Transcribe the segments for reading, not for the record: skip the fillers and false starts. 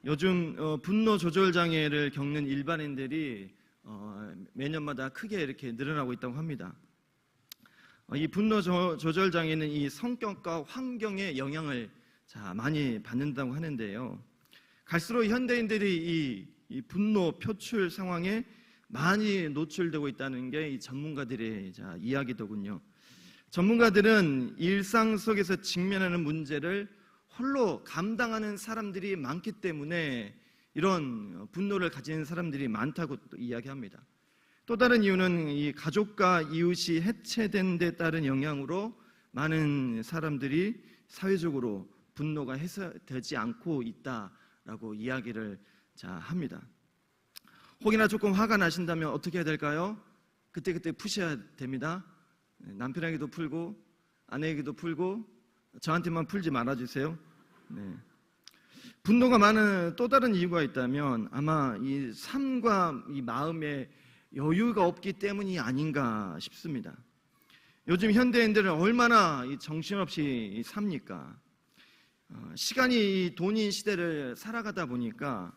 요즘 분노 조절 장애를 겪는 일반인들이 매년마다 크게 이렇게 늘어나고 있다고 합니다. 이 분노 조절 장애는 이 성격과 환경의 영향을 많이 받는다고 하는데요. 갈수록 현대인들이 이 분노 표출 상황에 많이 노출되고 있다는 게 이 전문가들의 이야기더군요. 전문가들은 일상 속에서 직면하는 문제를 홀로 감당하는 사람들이 많기 때문에 이런 분노를 가진 사람들이 많다고 또 이야기합니다. 또 다른 이유는 이 가족과 이웃이 해체된 데 따른 영향으로 많은 사람들이 사회적으로 분노가 해소되지 않고 있다라고 이야기를 합니다. 혹이나 조금 화가 나신다면 어떻게 해야 될까요? 그때 푸셔야 됩니다. 남편에게도 풀고 아내에게도 풀고 저한테만 풀지 말아주세요. 네. 분노가 많은 또 다른 이유가 있다면 아마 이 삶과 이 마음에 여유가 없기 때문이 아닌가 싶습니다. 요즘 현대인들은 얼마나 정신없이 삽니까? 시간이 돈인 시대를 살아가다 보니까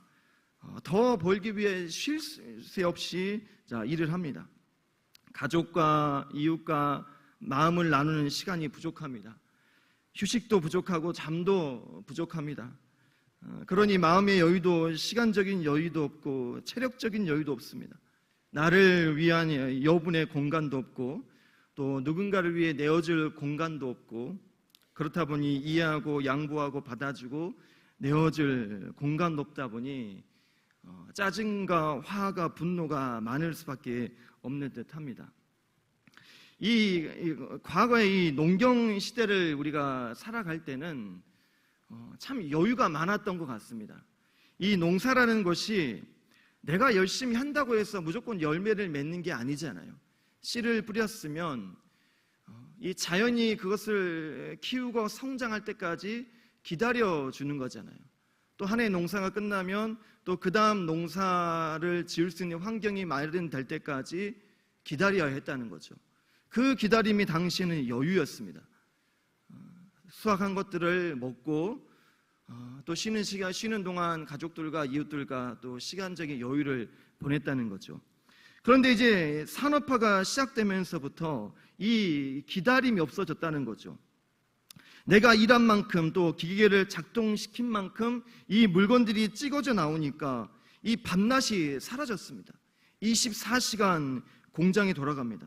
더 벌기 위해 쉴 새 없이 일을 합니다. 가족과 이웃과 마음을 나누는 시간이 부족합니다. 휴식도 부족하고 잠도 부족합니다. 그러니 마음의 여유도 시간적인 여유도 없고 체력적인 여유도 없습니다. 나를 위한 여분의 공간도 없고 또 누군가를 위해 내어줄 공간도 없고 그렇다 보니 이해하고 양보하고 받아주고 내어줄 공간도 없다 보니 짜증과 화가 분노가 많을 수밖에 없는 듯합니다. 이 과거의 이 농경 시대를 우리가 살아갈 때는 참 여유가 많았던 것 같습니다. 이 농사라는 것이 내가 열심히 한다고 해서 무조건 열매를 맺는 게 아니잖아요. 씨를 뿌렸으면 이 자연이 그것을 키우고 성장할 때까지 기다려주는 거잖아요. 또 한 해 농사가 끝나면 또 그 다음 농사를 지을 수 있는 환경이 마련될 때까지 기다려야 했다는 거죠. 그 기다림이 당시에는 여유였습니다. 수확한 것들을 먹고 또 쉬는 동안 가족들과 이웃들과 또 시간적인 여유를 보냈다는 거죠. 그런데 이제 산업화가 시작되면서부터 이 기다림이 없어졌다는 거죠. 내가 일한 만큼 또 기계를 작동시킨 만큼 이 물건들이 찍어져 나오니까 이 밤낮이 사라졌습니다. 24시간 공장이 돌아갑니다.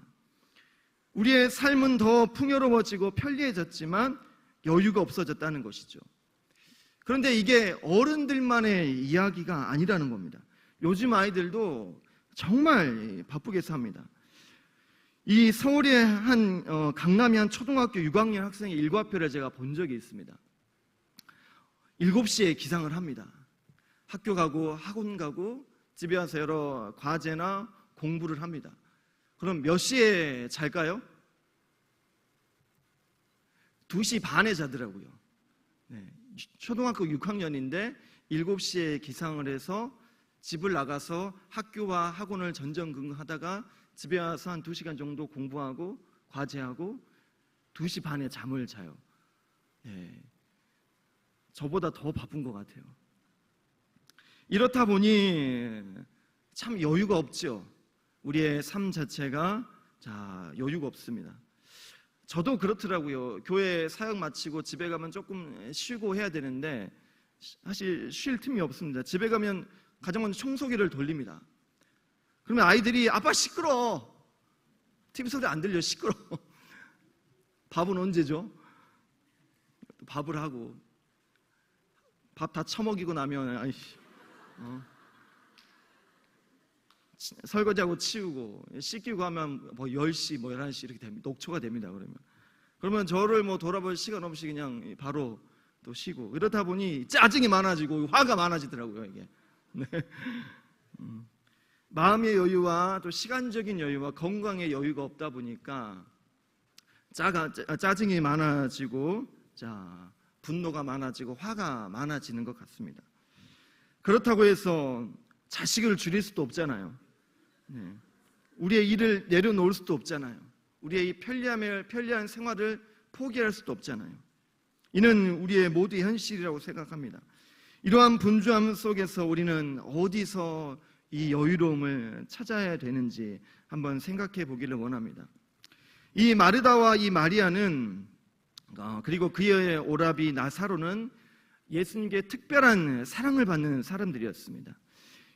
우리의 삶은 더 풍요로워지고 편리해졌지만 여유가 없어졌다는 것이죠. 그런데 이게 어른들만의 이야기가 아니라는 겁니다. 요즘 아이들도 정말 바쁘게 삽니다. 이 서울의 강남의 한 초등학교 6학년 학생의 일과표를 제가 본 적이 있습니다. 7시에 기상을 합니다. 학교 가고 학원 가고 집에 와서 여러 과제나 공부를 합니다. 그럼 몇 시에 잘까요? 2시 반에 자더라고요. 네. 초등학교 6학년인데 7시에 기상을 해서 집을 나가서 학교와 학원을 전전긍긍하다가 집에 와서 한 2시간 정도 공부하고 과제하고 2시 반에 잠을 자요. 네. 저보다 더 바쁜 것 같아요. 이렇다 보니 참 여유가 없죠. 우리의 삶 자체가 여유가 없습니다. 저도 그렇더라고요. 교회 사역 마치고 집에 가면 조금 쉬고 해야 되는데 사실 쉴 틈이 없습니다. 집에 가면 가장 먼저 청소기를 돌립니다. 그러면 아이들이 아빠 시끄러워. TV 소리 안 들려 시끄러워. 밥은 언제죠? 밥을 하고 밥 다 처먹이고 나면 설거지하고 치우고 씻기고 하면 10시 11시 이렇게 됩니다. 녹초가 됩니다. 그러면 저를 돌아볼 시간 없이 그냥 바로 또 쉬고 이러다 보니 짜증이 많아지고 화가 많아지더라고요. 이게 네. 마음의 여유와 또 시간적인 여유와 건강의 여유가 없다 보니까 짜증이 많아지고 분노가 많아지고 화가 많아지는 것 같습니다. 그렇다고 해서 자식을 줄일 수도 없잖아요. 네. 우리의 일을 내려놓을 수도 없잖아요. 우리의 이 편리한 생활을 포기할 수도 없잖아요. 이는 우리의 모두의 현실이라고 생각합니다. 이러한 분주함 속에서 우리는 어디서 이 여유로움을 찾아야 되는지 한번 생각해 보기를 원합니다. 이 마르다와 이 마리아는 그리고 그의 오라비 나사로는 예수님께 특별한 사랑을 받는 사람들이었습니다.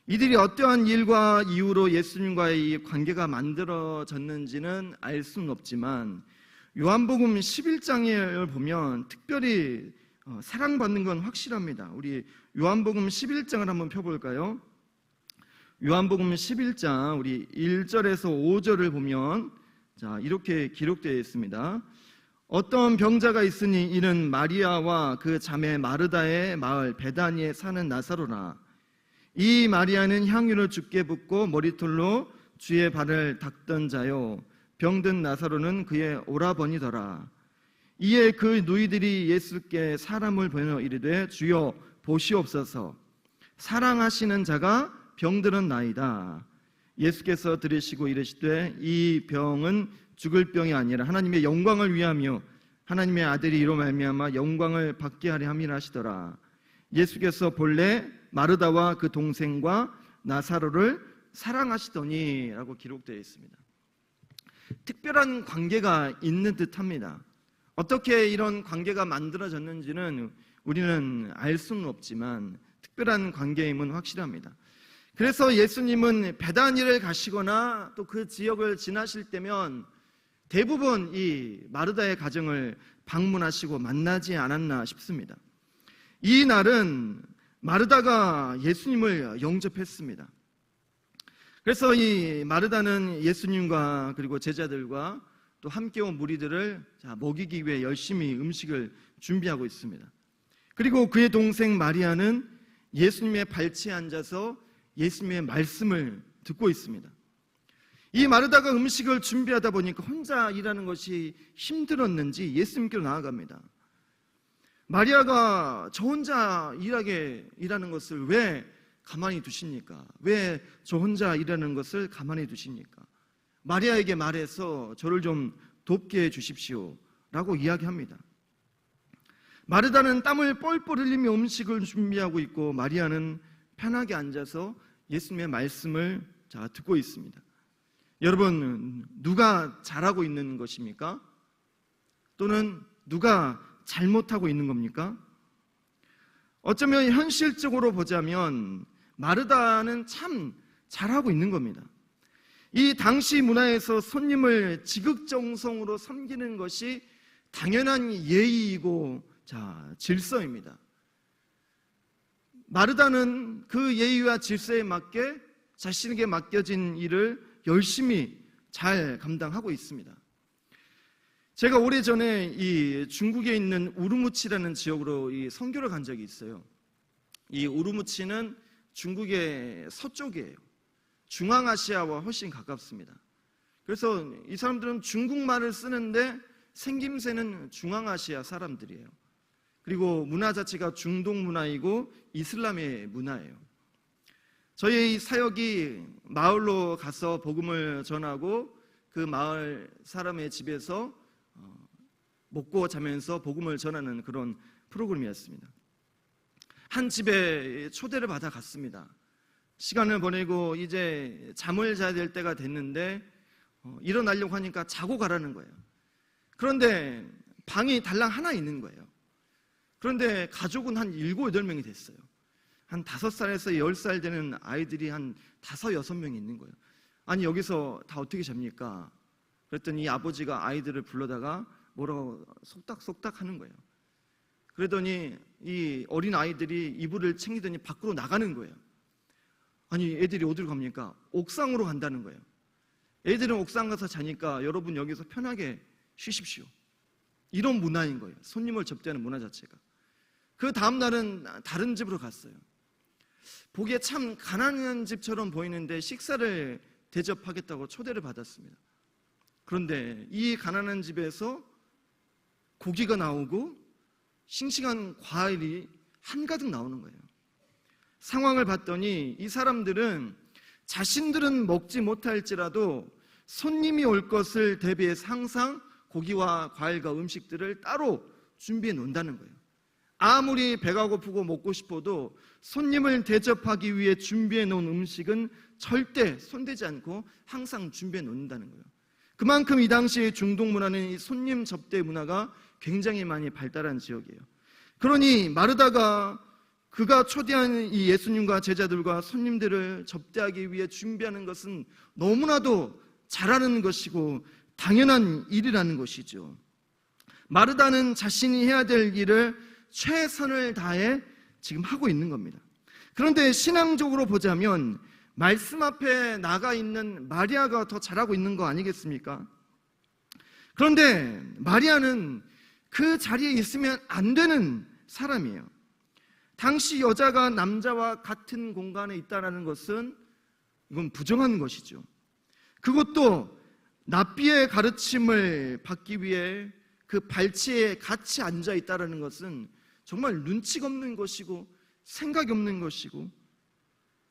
이들이 어떠한 일과 이유로 예수님과의 이 관계가 만들어졌는지는 알 수는 없지만 요한복음 11장을 보면 특별히 사랑받는 건 확실합니다. 우리 요한복음 11장을 한번 펴볼까요? 요한복음 11장 우리 1절에서 5절을 보면 이렇게 기록되어 있습니다. 어떤 병자가 있으니 이는 마리아와 그 자매 마르다의 마을 베다니에 사는 나사로라. 이 마리아는 향유를 주께 붓고 머리털로 주의 발을 닦던 자요, 병든 나사로는 그의 오라버니더라. 이에 그 누이들이 예수께 사람을 보내어 이르되 주여 보시옵소서, 사랑하시는 자가 병들은 나이다. 예수께서 들으시고 이르시되 이 병은 죽을 병이 아니라 하나님의 영광을 위하며 하나님의 아들이 이로 말미암아 영광을 받게 하려 함이라 하시더라. 예수께서 본래 마르다와 그 동생과 나사로를 사랑하시더니 라고 기록되어 있습니다. 특별한 관계가 있는 듯합니다. 어떻게 이런 관계가 만들어졌는지는 우리는 알 수는 없지만 특별한 관계임은 확실합니다. 그래서 예수님은 베다니를 가시거나 또 그 지역을 지나실 때면 대부분 이 마르다의 가정을 방문하시고 만나지 않았나 싶습니다. 이 날은 마르다가 예수님을 영접했습니다. 그래서 이 마르다는 예수님과 그리고 제자들과 또 함께 온 무리들을 먹이기 위해 열심히 음식을 준비하고 있습니다. 그리고 그의 동생 마리아는 예수님의 발치에 앉아서 예수님의 말씀을 듣고 있습니다. 이 마르다가 음식을 준비하다 보니까 혼자 일하는 것이 힘들었는지 예수님께로 나아갑니다. 마리아가 저 혼자 일하는 것을 왜 가만히 두십니까? 왜 저 혼자 일하는 것을 가만히 두십니까? 마리아에게 말해서 저를 좀 돕게 해주십시오 라고 이야기합니다. 마르다는 땀을 뻘뻘 흘리며 음식을 준비하고 있고 마리아는 편하게 앉아서 예수님의 말씀을 듣고 있습니다. 여러분, 누가 잘하고 있는 것입니까? 또는 누가 잘못하고 있는 겁니까? 어쩌면 현실적으로 보자면 마르다는 참 잘하고 있는 겁니다. 이 당시 문화에서 손님을 지극정성으로 섬기는 것이 당연한 예의이고 질서입니다. 마르다는 그 예의와 질서에 맞게 자신에게 맡겨진 일을 열심히 잘 감당하고 있습니다. 제가 오래전에 이 중국에 있는 우르무치라는 지역으로 이 선교를 간 적이 있어요. 이 우르무치는 중국의 서쪽이에요. 중앙아시아와 훨씬 가깝습니다. 그래서 이 사람들은 중국말을 쓰는데 생김새는 중앙아시아 사람들이에요. 그리고 문화 자체가 중동 문화이고 이슬람의 문화예요. 저희 사역이 마을로 가서 복음을 전하고 그 마을 사람의 집에서 먹고 자면서 복음을 전하는 그런 프로그램이었습니다. 한 집에 초대를 받아 갔습니다. 시간을 보내고 이제 잠을 자야 될 때가 됐는데 일어나려고 하니까 자고 가라는 거예요. 그런데 방이 달랑 하나 있는 거예요. 그런데 가족은 한 7, 8명이 됐어요. 한 5살에서 10살 되는 아이들이 한 5, 6명이 있는 거예요. 아니 여기서 다 어떻게 잡니까? 그랬더니 아버지가 아이들을 불러다가 뭐라고 속닥속닥 하는 거예요. 그러더니 이 어린 아이들이 이불을 챙기더니 밖으로 나가는 거예요. 아니 애들이 어디로 갑니까? 옥상으로 간다는 거예요. 애들은 옥상 가서 자니까 여러분 여기서 편하게 쉬십시오. 이런 문화인 거예요. 손님을 접대하는 문화 자체가. 그 다음 날은 다른 집으로 갔어요. 보기에 참 가난한 집처럼 보이는데 식사를 대접하겠다고 초대를 받았습니다. 그런데 이 가난한 집에서 고기가 나오고 싱싱한 과일이 한가득 나오는 거예요. 상황을 봤더니 이 사람들은 자신들은 먹지 못할지라도 손님이 올 것을 대비해서 항상 고기와 과일과 음식들을 따로 준비해 놓는다는 거예요. 아무리 배가 고프고 먹고 싶어도 손님을 대접하기 위해 준비해 놓은 음식은 절대 손대지 않고 항상 준비해 놓는다는 거예요. 그만큼 이 당시의 중동 문화는 이 손님 접대 문화가 굉장히 많이 발달한 지역이에요. 그러니 마르다가 그가 초대한 이 예수님과 제자들과 손님들을 접대하기 위해 준비하는 것은 너무나도 잘하는 것이고 당연한 일이라는 것이죠. 마르다는 자신이 해야 될 일을 최선을 다해 지금 하고 있는 겁니다. 그런데 신앙적으로 보자면 말씀 앞에 나가 있는 마리아가 더 잘하고 있는 거 아니겠습니까? 그런데 마리아는 그 자리에 있으면 안 되는 사람이에요. 당시 여자가 남자와 같은 공간에 있다는 것은 이건 부정한 것이죠. 그것도 납비의 가르침을 받기 위해 그 발치에 같이 앉아 있다는 것은 정말 눈치가 없는 것이고 생각이 없는 것이고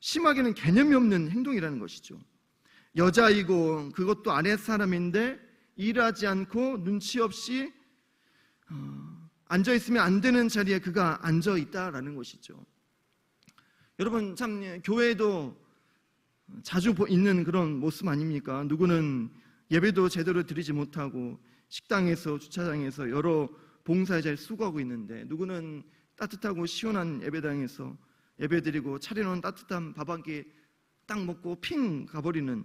심하게는 개념이 없는 행동이라는 것이죠. 여자이고 그것도 아랫사람인데 일하지 않고 눈치 없이 앉아있으면 안 되는 자리에 그가 앉아있다라는 것이죠. 여러분 참 교회에도 자주 있는 그런 모습 아닙니까? 누구는 예배도 제대로 드리지 못하고 식당에서 주차장에서 여러 봉사의 자리에 수고하고 있는데 누구는 따뜻하고 시원한 예배당에서 예배드리고 차려놓은 따뜻한 밥 한 끼 딱 먹고 핑 가버리는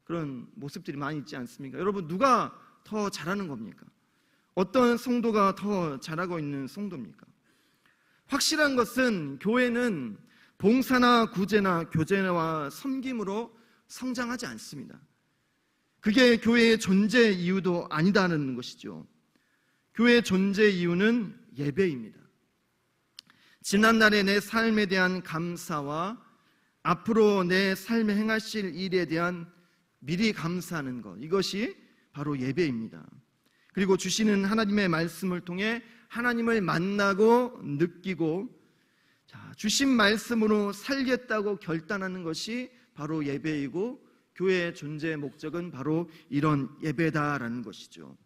그런 모습들이 많이 있지 않습니까? 여러분 누가 더 잘하는 겁니까? 어떤 성도가 더 잘하고 있는 성도입니까? 확실한 것은 교회는 봉사나 구제나 교제와 섬김으로 성장하지 않습니다. 그게 교회의 존재 이유도 아니다는 것이죠. 교회의 존재 이유는 예배입니다. 지난날의 내 삶에 대한 감사와 앞으로 내 삶에 행하실 일에 대한 미리 감사하는 것, 이것이 바로 예배입니다. 그리고 주시는 하나님의 말씀을 통해 하나님을 만나고 느끼고 주신 말씀으로 살겠다고 결단하는 것이 바로 예배이고 교회의 존재의 목적은 바로 이런 예배다라는 것이죠.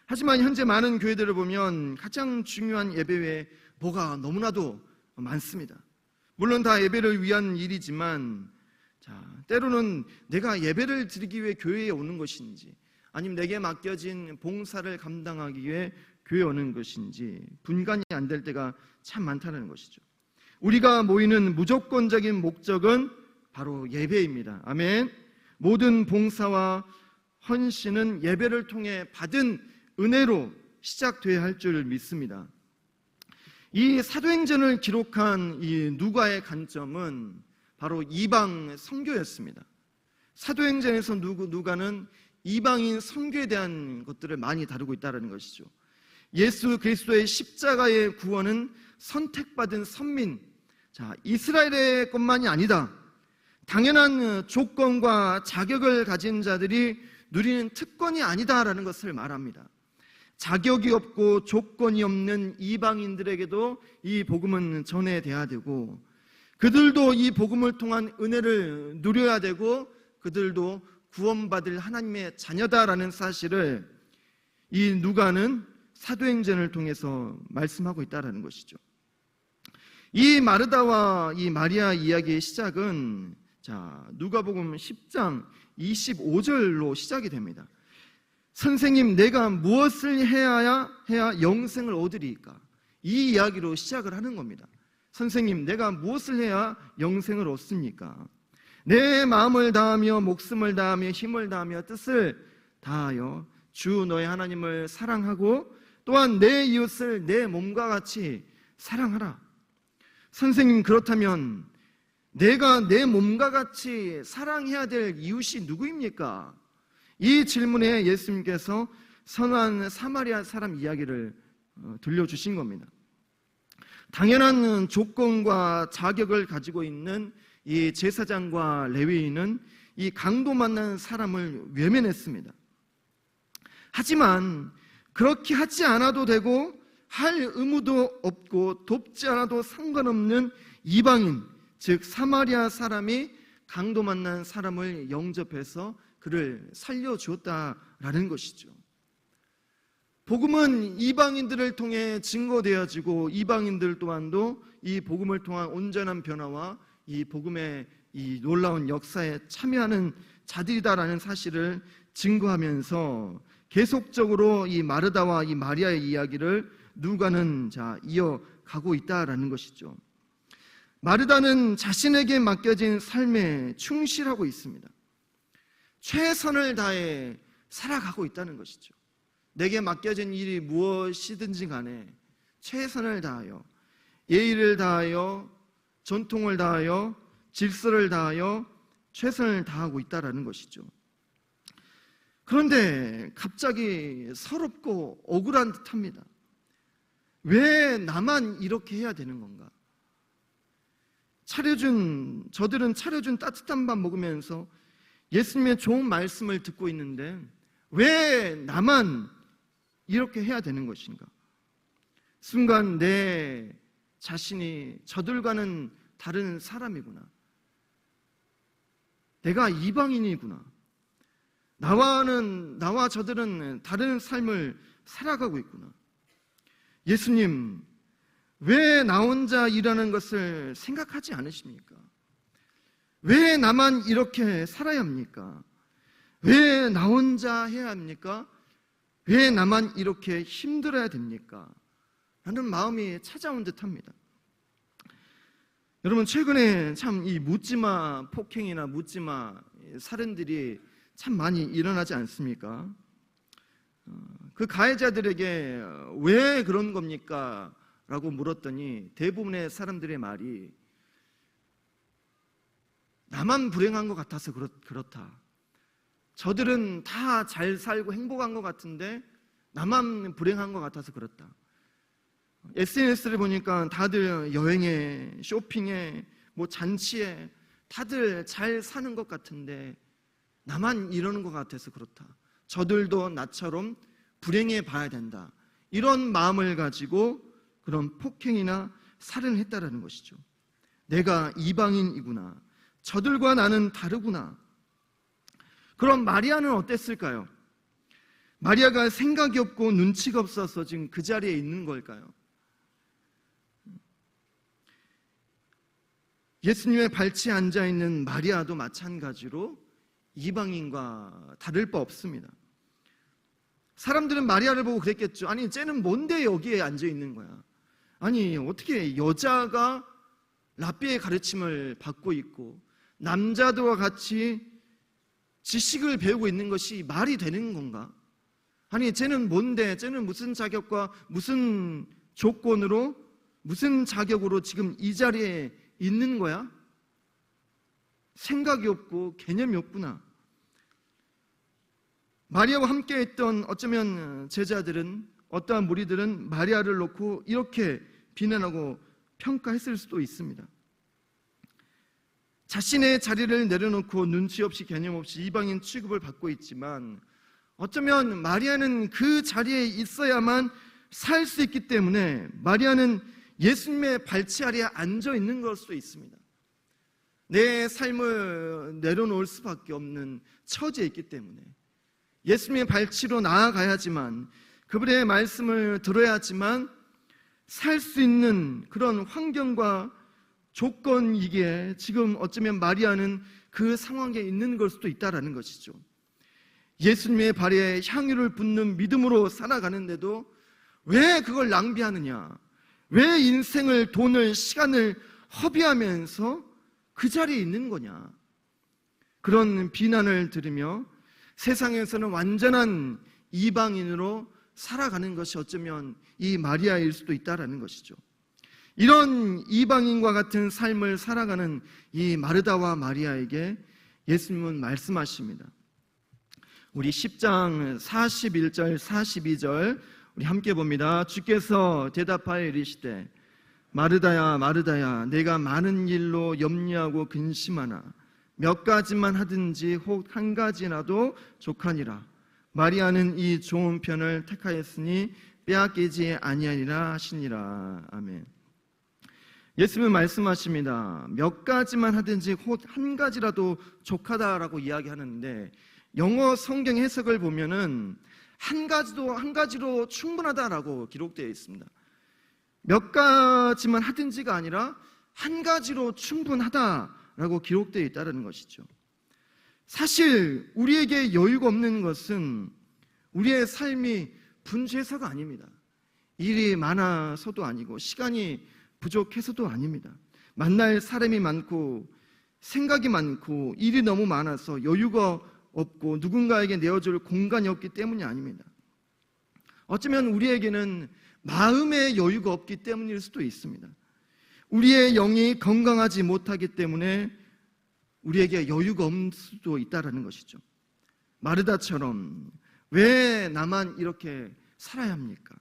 하지만 현재 많은 교회들을 보면 가장 중요한 예배 외에 뭐가 너무나도 많습니다. 물론 다 예배를 위한 일이지만 때로는 내가 예배를 드리기 위해 교회에 오는 것인지 아니면 내게 맡겨진 봉사를 감당하기 위해 교회에 오는 것인지 분간이 안 될 때가 참 많다는 것이죠. 우리가 모이는 무조건적인 목적은 바로 예배입니다. 아멘. 모든 봉사와 헌신은 예배를 통해 받은 은혜로 시작돼야 할 줄 믿습니다. 이 사도행전을 기록한 이 누가의 관점은 바로 이방 선교였습니다. 사도행전에서 누가는 이방인 선교에 대한 것들을 많이 다루고 있다는 것이죠. 예수 그리스도의 십자가의 구원은 선택받은 선민, 이스라엘의 것만이 아니다. 당연한 조건과 자격을 가진 자들이 누리는 특권이 아니다라는 것을 말합니다. 자격이 없고 조건이 없는 이방인들에게도 이 복음은 전해돼야 되고 그들도 이 복음을 통한 은혜를 누려야 되고 그들도 구원받을 하나님의 자녀다라는 사실을 이 누가는 사도행전을 통해서 말씀하고 있다는 것이죠. 이 마르다와 이 마리아 이야기의 시작은 누가복음 10장 25절로 시작이 됩니다. 선생님, 내가 무엇을 해야 영생을 얻으리까? 이 이야기로 시작을 하는 겁니다. 선생님, 내가 무엇을 해야 영생을 얻습니까? 내 마음을 다하며 목숨을 다하며 힘을 다하며 뜻을 다하여 주 너의 하나님을 사랑하고 또한 내 이웃을 내 몸과 같이 사랑하라. 선생님, 그렇다면 내가 내 몸과 같이 사랑해야 될 이웃이 누구입니까? 이 질문에 예수님께서 선한 사마리아 사람 이야기를 들려주신 겁니다. 당연한 조건과 자격을 가지고 있는 이 제사장과 레위인은 이 강도 만난 사람을 외면했습니다. 하지만 그렇게 하지 않아도 되고 할 의무도 없고 돕지 않아도 상관없는 이방인, 즉 사마리아 사람이 강도 만난 사람을 영접해서 그를 살려주었다라는 것이죠. 복음은 이방인들을 통해 증거되어지고 이방인들 또한도 이 복음을 통한 온전한 변화와 이 복음의 이 놀라운 역사에 참여하는 자들이다라는 사실을 증거하면서 계속적으로 이 마르다와 이 마리아의 이야기를 누가는 이어가고 있다라는 것이죠. 마르다는 자신에게 맡겨진 삶에 충실하고 있습니다. 최선을 다해 살아가고 있다는 것이죠. 내게 맡겨진 일이 무엇이든지 간에 최선을 다하여, 예의를 다하여, 전통을 다하여, 질서를 다하여 최선을 다하고 있다는 것이죠. 그런데 갑자기 서럽고 억울한 듯합니다. 왜 나만 이렇게 해야 되는 건가? 저들은 차려준 따뜻한 밥 먹으면서 예수님의 좋은 말씀을 듣고 있는데 왜 나만 이렇게 해야 되는 것인가? 순간 내 자신이 저들과는 다른 사람이구나. 내가 이방인이구나. 나와 저들은 다른 삶을 살아가고 있구나. 예수님, 왜 나 혼자 일하는 것을 생각하지 않으십니까? 왜 나만 이렇게 살아야 합니까? 왜 나 혼자 해야 합니까? 왜 나만 이렇게 힘들어야 됩니까? 라는 마음이 찾아온 듯합니다. 여러분, 최근에 참 이 묻지마 폭행이나 묻지마 살인들이 참 많이 일어나지 않습니까? 그 가해자들에게 왜 그런 겁니까? 라고 물었더니 대부분의 사람들의 말이 나만 불행한 것 같아서 그렇다. 저들은 다 잘 살고 행복한 것 같은데 나만 불행한 것 같아서 그렇다. SNS를 보니까 다들 여행에, 쇼핑에, 잔치에 다들 잘 사는 것 같은데 나만 이러는 것 같아서 그렇다. 저들도 나처럼 불행해 봐야 된다. 이런 마음을 가지고 그런 폭행이나 살인을 했다라는 것이죠. 내가 이방인이구나. 저들과 나는 다르구나. 그럼 마리아는 어땠을까요? 마리아가 생각이 없고 눈치가 없어서 지금 그 자리에 있는 걸까요? 예수님의 발치에 앉아있는 마리아도 마찬가지로 이방인과 다를 바 없습니다. 사람들은 마리아를 보고 그랬겠죠. 아니, 쟤는 뭔데 여기에 앉아있는 거야? 아니, 어떻게 여자가 랍비의 가르침을 받고 있고 남자들과 같이 지식을 배우고 있는 것이 말이 되는 건가? 아니, 쟤는 뭔데? 쟤는 무슨 자격과 무슨 조건으로, 무슨 자격으로 지금 이 자리에 있는 거야? 생각이 없고 개념이 없구나. 마리아와 함께 했던 어쩌면 제자들은, 어떠한 무리들은 마리아를 놓고 이렇게 비난하고 평가했을 수도 있습니다. 자신의 자리를 내려놓고 눈치 없이 개념 없이 이방인 취급을 받고 있지만 어쩌면 마리아는 그 자리에 있어야만 살 수 있기 때문에 마리아는 예수님의 발치 아래에 앉아 있는 걸 수도 있습니다. 내 삶을 내려놓을 수밖에 없는 처지에 있기 때문에 예수님의 발치로 나아가야지만, 그분의 말씀을 들어야지만 살 수 있는 그런 환경과 조건이기에 지금 어쩌면 마리아는 그 상황에 있는 걸 수도 있다는 것이죠. 예수님의 발에 향유를 붓는 믿음으로 살아가는데도 왜 그걸 낭비하느냐? 왜 인생을, 돈을, 시간을 허비하면서 그 자리에 있는 거냐? 그런 비난을 들으며 세상에서는 완전한 이방인으로 살아가는 것이 어쩌면 이 마리아일 수도 있다는 것이죠. 이런 이방인과 같은 삶을 살아가는 이 마르다와 마리아에게 예수님은 말씀하십니다. 우리 10장 41절 42절 우리 함께 봅니다. 주께서 대답하여 이르시되 마르다야 마르다야, 내가 많은 일로 염려하고 근심하나 몇 가지만 하든지 혹 한 가지라도 족하니라. 마리아는 이 좋은 편을 택하였으니 빼앗기지 아니하리라 하시니라. 아멘. 예수님은 말씀하십니다. 몇 가지만 하든지 혹 한 가지라도 족하다라고 이야기하는데, 영어 성경 해석을 보면은 한 가지로 충분하다라고 기록되어 있습니다. 몇 가지만 하든지가 아니라 한 가지로 충분하다라고 기록되어 있다는 것이죠. 사실 우리에게 여유가 없는 것은 우리의 삶이 분주해서가 아닙니다. 일이 많아서도 아니고 시간이 부족해서도 아닙니다. 만날 사람이 많고 생각이 많고 일이 너무 많아서 여유가 없고 누군가에게 내어줄 공간이 없기 때문이 아닙니다. 어쩌면 우리에게는 마음의 여유가 없기 때문일 수도 있습니다. 우리의 영이 건강하지 못하기 때문에 우리에게 여유가 없을 수도 있다는 것이죠. 마르다처럼 왜 나만 이렇게 살아야 합니까?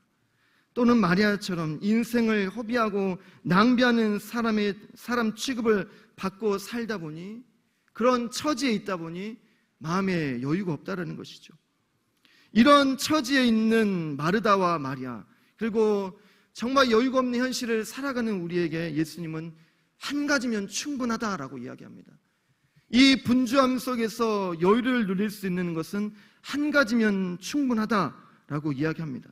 또는 마리아처럼 인생을 허비하고 낭비하는 사람 취급을 받고 살다 보니, 그런 처지에 있다 보니 마음에 여유가 없다는 것이죠. 이런 처지에 있는 마르다와 마리아, 그리고 정말 여유가 없는 현실을 살아가는 우리에게 예수님은 한 가지면 충분하다라고 이야기합니다. 이 분주함 속에서 여유를 누릴 수 있는 것은 한 가지면 충분하다라고 이야기합니다.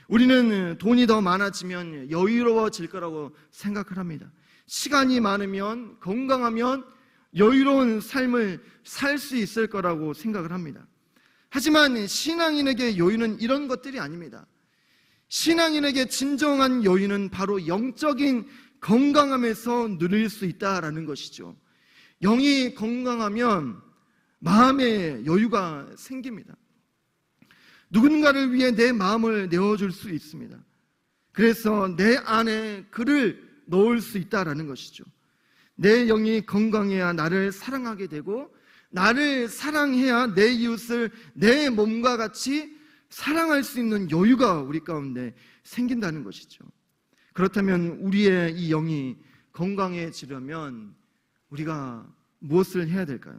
우리는 돈이 더 많아지면 여유로워질 거라고 생각을 합니다. 시간이 많으면, 건강하면 여유로운 삶을 살 수 있을 거라고 생각을 합니다. 하지만 신앙인에게 여유는 이런 것들이 아닙니다. 신앙인에게 진정한 여유는 바로 영적인 건강함에서 누릴 수 있다라는 것이죠. 영이 건강하면 마음에 여유가 생깁니다. 누군가를 위해 내 마음을 내어줄 수 있습니다. 그래서 내 안에 그를 넣을 수 있다라는 것이죠. 내 영이 건강해야 나를 사랑하게 되고, 나를 사랑해야 내 이웃을 내 몸과 같이 사랑할 수 있는 여유가 우리 가운데 생긴다는 것이죠. 그렇다면 우리의 이 영이 건강해지려면 우리가 무엇을 해야 될까요?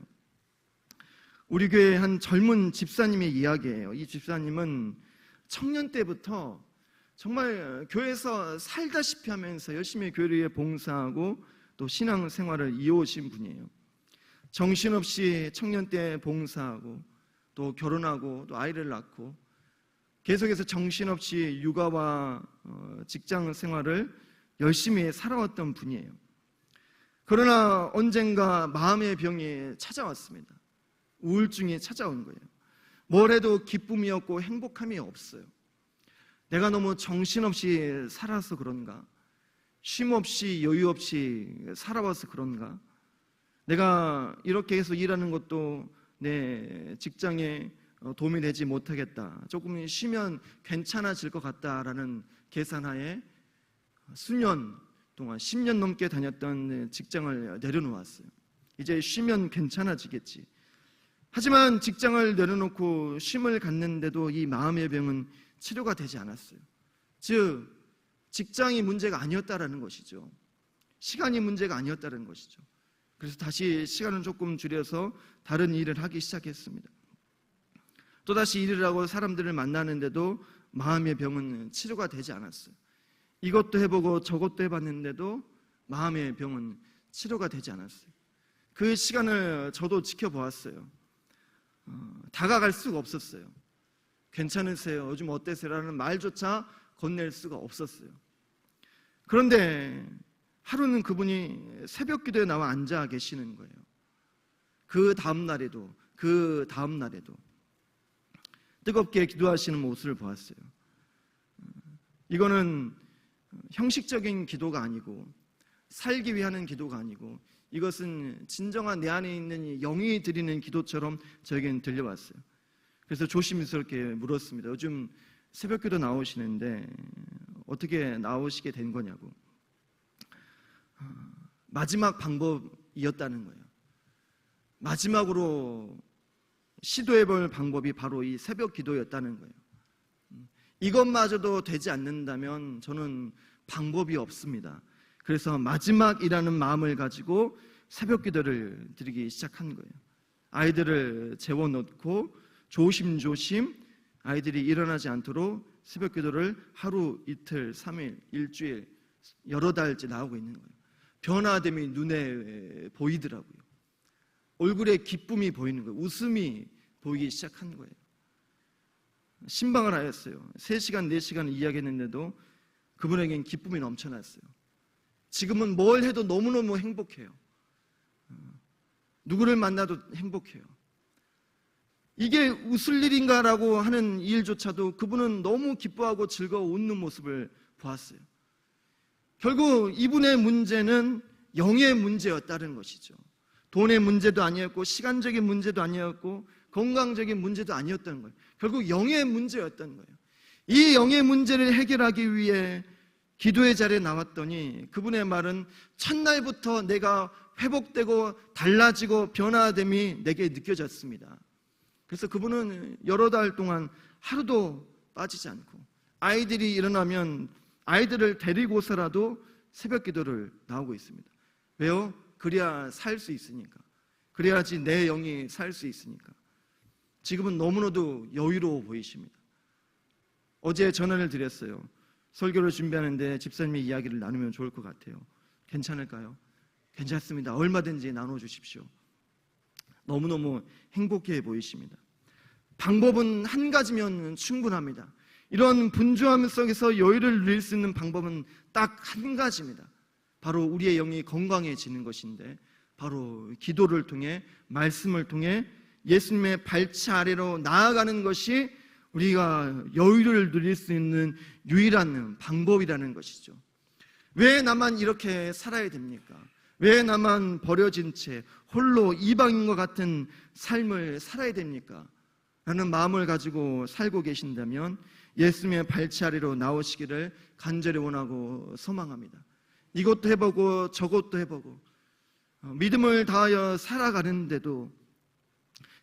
우리 교회 한 젊은 집사님의 이야기예요. 이 집사님은 청년 때부터 정말 교회에서 살다시피 하면서 열심히 교회를 위해 봉사하고 또 신앙생활을 이어오신 분이에요. 정신없이 청년 때 봉사하고 또 결혼하고 또 아이를 낳고 계속해서 정신없이 육아와 직장 생활을 열심히 살아왔던 분이에요. 그러나 언젠가 마음의 병이 찾아왔습니다. 우울증이 찾아온 거예요. 뭘 해도 기쁨이 없고 행복함이 없어요. 내가 너무 정신없이 살아서 그런가? 쉼 없이 여유 없이 살아와서 그런가? 내가 이렇게 해서 일하는 것도 내 직장에 도움이 되지 못하겠다. 조금 쉬면 괜찮아질 것 같다라는 계산하에 수년 동안 10년 넘게 다녔던 직장을 내려놓았어요. 이제 쉬면 괜찮아지겠지. 하지만 직장을 내려놓고 쉼을 갖는데도 이 마음의 병은 치료가 되지 않았어요. 즉 직장이 문제가 아니었다라는 것이죠. 시간이 문제가 아니었다는 것이죠. 그래서 다시 시간을 조금 줄여서 다른 일을 하기 시작했습니다. 또다시 일을 하고 사람들을 만나는데도 마음의 병은 치료가 되지 않았어요. 이것도 해보고 저것도 해봤는데도 마음의 병은 치료가 되지 않았어요. 그 시간을 저도 지켜보았어요. 다가갈 수가 없었어요. 괜찮으세요? 요즘 어때세요? 라는 말조차 건넬 수가 없었어요. 그런데 하루는 그분이 새벽 기도에 나와 앉아 계시는 거예요. 그 다음 날에도 뜨겁게 기도하시는 모습을 보았어요. 이거는 형식적인 기도가 아니고 살기 위해 하는 기도가 아니고 이것은 진정한 내 안에 있는 영이 드리는 기도처럼 저에게는 들려왔어요. 그래서 조심스럽게 물었습니다. 요즘 새벽기도 나오시는데 어떻게 나오시게 된 거냐고. 마지막 방법이었다는 거예요. 마지막으로 시도해볼 방법이 바로 이 새벽 기도였다는 거예요. 이것마저도 되지 않는다면 저는 방법이 없습니다. 그래서 마지막이라는 마음을 가지고 새벽 기도를 드리기 시작한 거예요. 아이들을 재워놓고 조심조심 아이들이 일어나지 않도록 새벽 기도를 하루, 이틀, 3일, 일주일, 여러 달째 나오고 있는 거예요. 변화됨이 눈에 보이더라고요. 얼굴에 기쁨이 보이는 거예요. 웃음이 보이기 시작한 거예요. 신방을 하였어요. 3시간, 4시간을 이야기했는데도 그분에겐 기쁨이 넘쳐났어요. 지금은 뭘 해도 너무너무 행복해요. 누구를 만나도 행복해요. 이게 웃을 일인가라고 하는 일조차도 그분은 너무 기뻐하고 즐거워 웃는 모습을 보았어요. 결국 이분의 문제는 영의 문제였다는 것이죠. 돈의 문제도 아니었고 시간적인 문제도 아니었고 건강적인 문제도 아니었다는 거예요. 결국 영의 문제였다는 거예요. 이 영의 문제를 해결하기 위해 기도의 자리에 나왔더니 그분의 말은 첫날부터 내가 회복되고 달라지고 변화됨이 내게 느껴졌습니다. 그래서 그분은 여러 달 동안 하루도 빠지지 않고 아이들이 일어나면 아이들을 데리고서라도 새벽 기도를 나오고 있습니다. 왜요? 그래야 살 수 있으니까. 그래야지 내 영이 살 수 있으니까. 지금은 너무나도 여유로워 보이십니다. 어제 전화를 드렸어요. 설교를 준비하는데 집사님의 이야기를 나누면 좋을 것 같아요. 괜찮을까요? 괜찮습니다. 얼마든지 나눠주십시오. 너무너무 행복해 보이십니다. 방법은 한 가지면 충분합니다. 이런 분주함 속에서 여유를 누릴 수 있는 방법은 딱 한 가지입니다. 바로 우리의 영이 건강해지는 것인데 바로 기도를 통해 말씀을 통해 예수님의 발치 아래로 나아가는 것이 우리가 여유를 누릴 수 있는 유일한 방법이라는 것이죠. 왜 나만 이렇게 살아야 됩니까? 왜 나만 버려진 채 홀로 이방인과 같은 삶을 살아야 됩니까? 라는 마음을 가지고 살고 계신다면 예수님의 발치 아래로 나오시기를 간절히 원하고 소망합니다. 이것도 해보고 저것도 해보고 믿음을 다하여 살아가는데도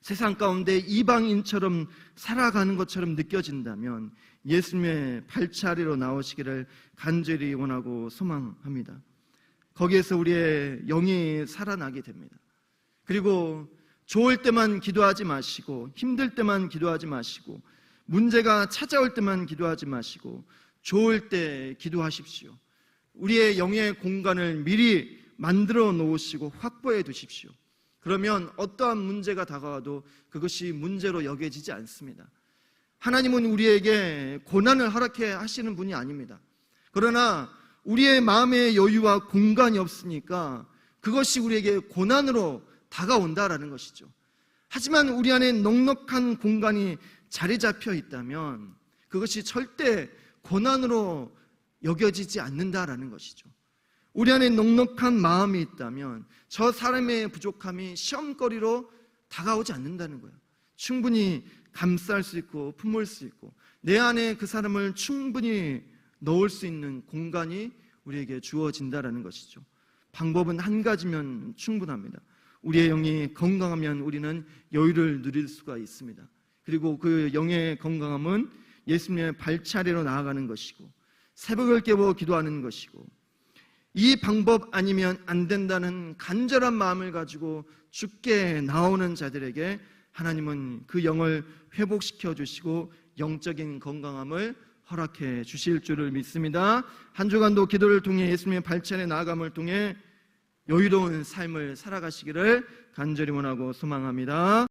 세상 가운데 이방인처럼 살아가는 것처럼 느껴진다면 예수님의 발치 아래로 나오시기를 간절히 원하고 소망합니다. 거기에서 우리의 영이 살아나게 됩니다. 그리고 좋을 때만 기도하지 마시고 힘들 때만 기도하지 마시고 문제가 찾아올 때만 기도하지 마시고 좋을 때 기도하십시오. 우리의 영의 공간을 미리 만들어 놓으시고 확보해 두십시오. 그러면 어떠한 문제가 다가와도 그것이 문제로 여겨지지 않습니다. 하나님은 우리에게 고난을 허락해 하시는 분이 아닙니다. 그러나 우리의 마음의 여유와 공간이 없으니까 그것이 우리에게 고난으로 다가온다라는 것이죠. 하지만 우리 안에 넉넉한 공간이 자리 잡혀 있다면 그것이 절대 고난으로 여겨지지 않는다라는 것이죠. 우리 안에 넉넉한 마음이 있다면 저 사람의 부족함이 시험거리로 다가오지 않는다는 거예요. 충분히 감쌀 수 있고 품을 수 있고 내 안에 그 사람을 충분히 넣을 수 있는 공간이 우리에게 주어진다라는 것이죠. 방법은 한 가지면 충분합니다. 우리의 영이 건강하면 우리는 여유를 누릴 수가 있습니다. 그리고 그 영의 건강함은 예수님의 발치 아래로 나아가는 것이고 새벽을 깨워 기도하는 것이고 이 방법 아니면 안 된다는 간절한 마음을 가지고 주께 나오는 자들에게 하나님은 그 영을 회복시켜 주시고 영적인 건강함을 허락해 주실 줄을 믿습니다. 한 주간도 기도를 통해 예수님의 발치 아래 나아감을 통해 여유로운 삶을 살아가시기를 간절히 원하고 소망합니다.